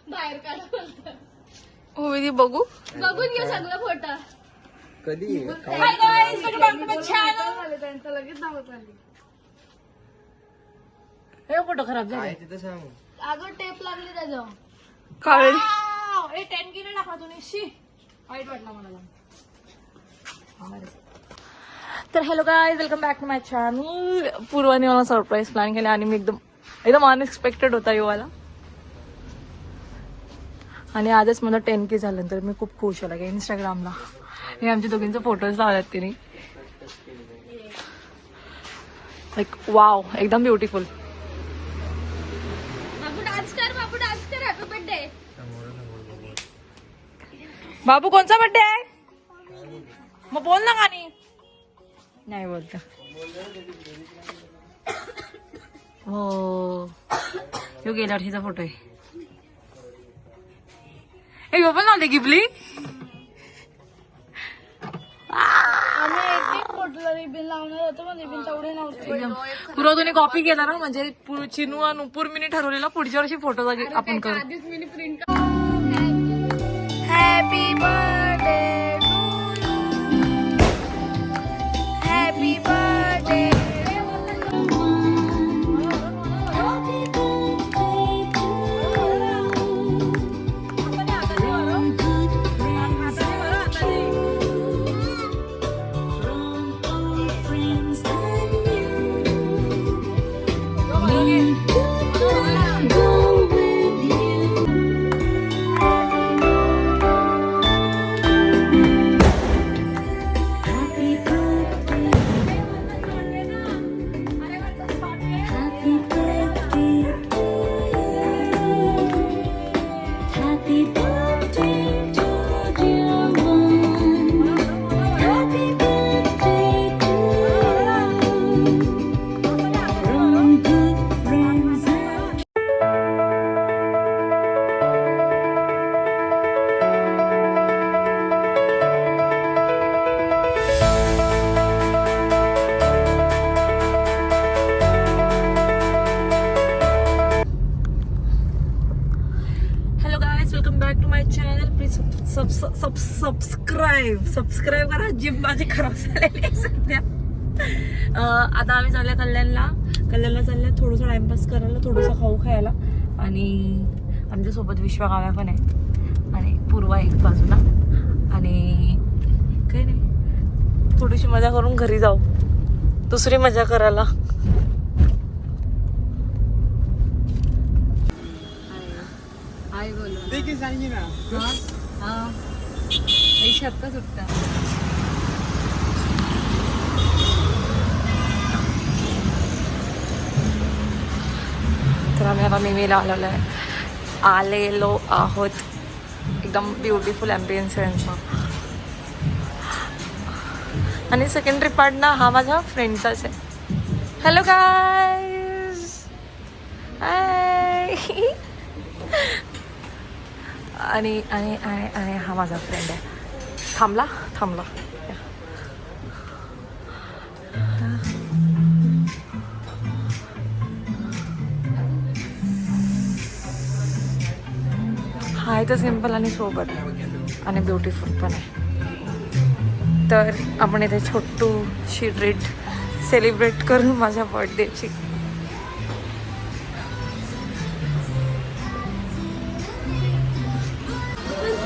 बाहेर काढा बघू बघून घ्या सगळं फोटो कधी त्यांचं लगेच धावत आली. हे फोटो खराब झाले. तिथं सांग. अगं टेप लागली त्याचं. कावेरी ए 10 किलो टाका तुम्ही. शी वाईट वाटला मला. तर hello guys, welcome back to my channel. पूर्वाने मला सरप्राईज प्लॅन केला आणि मी एकदम अनएक्सपेक्टेड होता युवाला. आणि आजच मला 10K झालं तर मी खूप खुश होते. इंस्टाग्रामला हे आमच्या दोघींचे फोटोज लावल्यात तिने. लाईक वाव, एकदम ब्युटिफुल. बाबू डान्स कर, बाबू डान्स कर. Happy birthday. बाबू कोणचा बर्थडे आहे? मग बोल ना गाणी. नाही बोलत. हो यो गेल्या वर्षीचा फोटो आहे. पण आले गिबली. आम्ही एक फोटोला रिबिन लावणार होतो पण रिबिन तेवढे नव्हते. पुरा तुम्ही कॉपी केला ना, म्हणजे चिनू आणि नुपूर मिनी ठरवलेला पुढच्या वर्षी फोटो आपण करू. आधीच मी print. Happy birthday to you. Happy birthday. Subscribe करा. जिम माझी खराब झालेली आहे सध्या. आता आम्ही चालल्या कल्याणला चालल्या थोडंसं टाइमपास करायला, थोडंसं खाऊ खायला. आणि आमच्यासोबत विश्वकाव्या पण आहे आणि पूर्वा एक बाजूला. आणि काही नाही, थोडीशी मजा करून घरी जाऊ, दुसरी मजा करायला. आई बोल ना. शब्द सुटता. तर आम्ही आता मिमीला आलेलो आहोत. एकदम ब्युटिफुल ॲम्बियन्स आहे यांचा. आणि सेकंडरी पार्ट ना हा माझ्या फ्रेंडचाच आहे. Hello guys. आणि आणि आणि हा माझा फ्रेंड आहे. थांबला. हा आहे तर सिम्पल आणि सोबत आणि ब्युटिफुल पण आहे. तर आपण इथे छोटूशी ट्रीट सेलिब्रेट करू माझ्या बर्थडेची.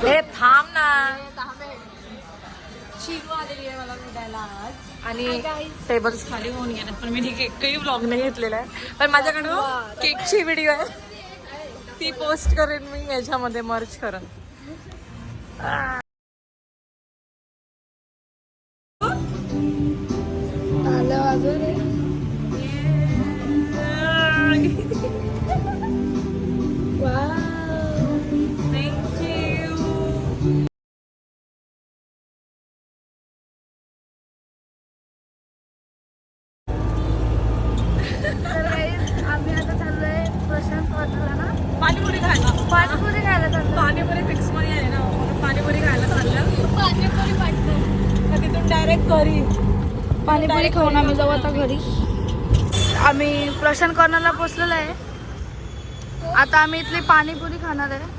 हे थांब ना. चिनू आलेली आहे मला भेटायला आज आणि टेबल्स खाली होऊन गेले. पण मी एकही व्लॉग नाही घेतलेला आहे. पण माझ्याकडं केकची व्हिडिओ आहे, ती पोस्ट करेन मी याच्यामध्ये मर्ज करून. डायरेक्ट घरी. पाणीपुरी खाऊन आम्ही जाऊ आता घरी. आम्ही प्रशांत कॉर्नरला पोचलेलो आहे. आता आम्ही इथली पाणीपुरी खाणार आहे.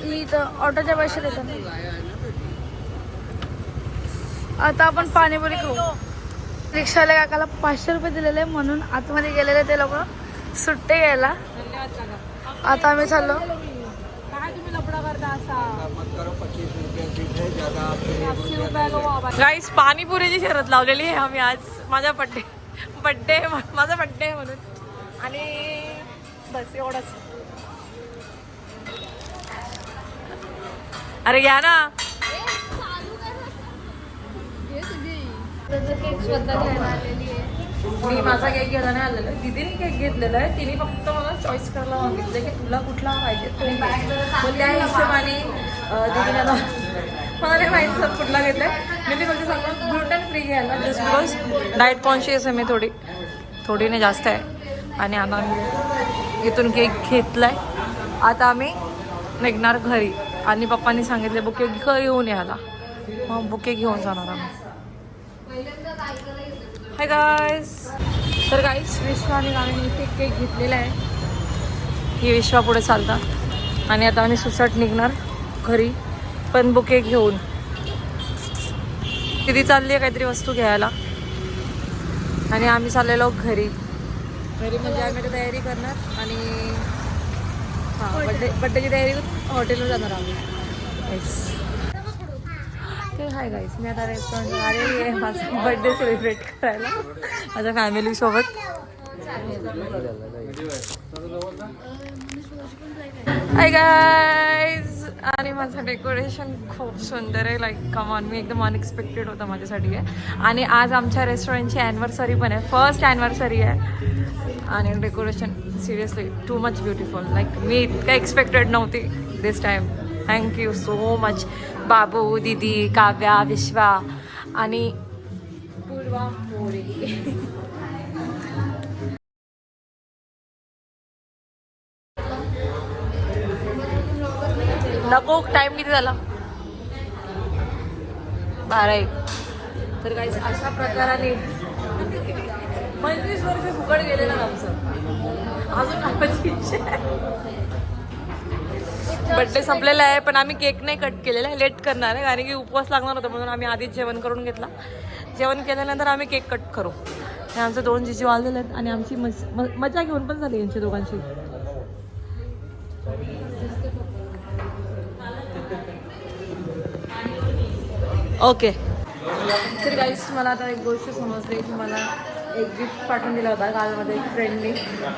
मी इथं ऑटोच्या पैसे देतो. आता आपण पाणीपुरी खाऊ. रिक्षावाल्या काकाला 500 रुपये दिलेले म्हणून आतमध्ये गेलेले ते लोक सुट्टे घ्यायला. आता आम्ही चाललो. गाईस पाणीपुरीची शर्यत लावलेली आहे आम्ही आज. माझा बड्डे माझा बड्डे आहे म्हणून. आणि बस एवढंच. अरे घ्या ना. मी माझा केक घ्यायला नाही आलेला आहे. दीदीने केक घेतलेला आहे. तिने फक्त मला चॉईस करायला सांगितलं की तुला कुठला पाहिजे. त्या हिशोबाने दीदीने मला नाही माहीत सर कुठला घेतलाय. मी फक्त सांगतो ग्लुटेन फ्री घ्यायला जस्ट बिकॉज डाएट कॉन्शियस आहे मी. थोडी नाही जास्त आहे. आणि आता आम्ही इथून केक घेतलाय. आता आम्ही निघणार घरी. आणि पप्पांनी सांगितले बुके घेऊन यायला. मग बुके घेऊन जाणार आम्ही. Hi guys. तर गाईस विश्वा आणि गावीने इथे केक घेतलेला आहे. ही विश्वा पुढे चालतात. आणि आता आम्ही सुसाट निघणार घरी पण बुके घेऊन. दीदी चालली आहे काहीतरी वस्तू घ्यायला. आणि आम्ही चाललेलो घरी म्हणजे आम्ही तयारी करणार. आणि हां बड्डेची तयारी हॉटेलवर जाणार आम्ही. येस. ते हाय गाईस मी आता रेस्टॉरंटला आलेली आहे माझा बड्डे सेलिब्रेट करायला माझ्या फॅमिलीसोबत. Hi guys. आणि माझं डेकोरेशन खूप सुंदर आहे. लाईक कमॉन मी एकदम अनएक्सपेक्टेड होतं माझ्यासाठी आहे. आणि आज आमच्या रेस्टॉरंटची ॲनिव्हर्सरी पण आहे. फर्स्ट ॲनिव्हर्सरी आहे. आणि decoration seriously too much beautiful. Like मी इतकं एक्सपेक्टेड नव्हती this time. Thank you so much बाबू, दीदी, काव्या, विश्वा आणि पूर्वा मोरे. नको टाइम किती झाला 12:01. तर काही अशा प्रकाराने 25 वर्ष फुकट गेलेलं ना आमचं. अजून खायची इच्छा आहे. बड्डे संपलेला आहे पण आम्ही केक नाही कट केलेला आहे. लेट करणार आहे कारण की उपवास लागणार होता म्हणून आम्ही आधीच जेवण करून घेतला. जेवण केल्यानंतर आम्ही केक कट करू. हे आमचे 2 जीजी वाजलेले आहेत. आणि आमची मजा घेऊन पण झाली यांची दोघांची. ओके. तर गाईस मला आता एक गोष्ट समजली की मला एक गिफ्ट पाठवून दिला होता काल माझ्या एक फ्रेंडने.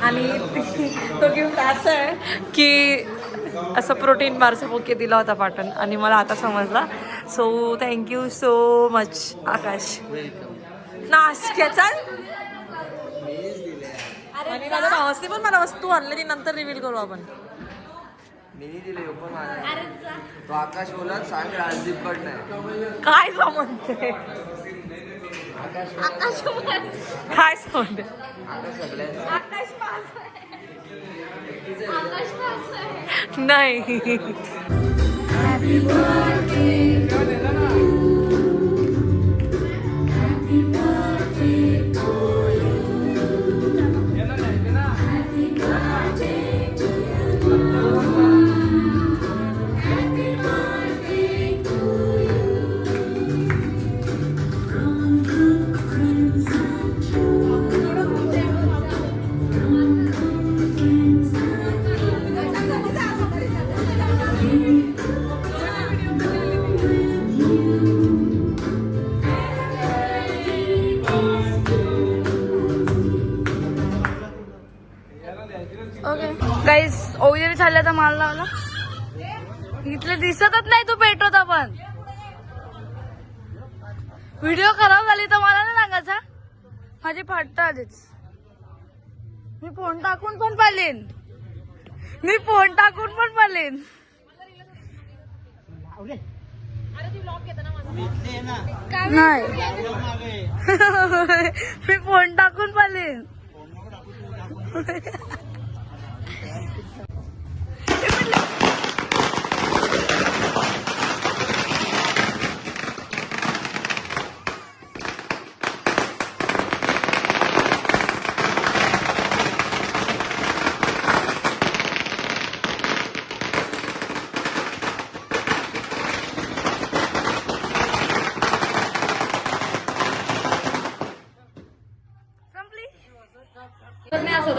आणि तो गिफ्ट असं आहे की असं प्रोटीन बारचा बुके दिला होता पाठवून. आणि मला आता समजला. सो थँक्यू सो मच आकाश. नाश्त्याचा आणि माझ्या भावासने पण मला वस्तू आणलेली नंतर रिव्हील करू आपण. मिनी दिले पण तो आकाश बोला सांग राजदीप कडनं. काय समजते काय समजते नाही. ओके गाईस ओविजरी चालल्या तर माल लावला. इथले दिसतच नाही तू पेटवता पण. व्हिडिओ खराब झाली तर मला नाही सांगायचा. माझी फाटत आलीच. मी फोन टाकून पण पालेन. नाही मी फोन टाकून पालेन.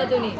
बघा तुम्ही.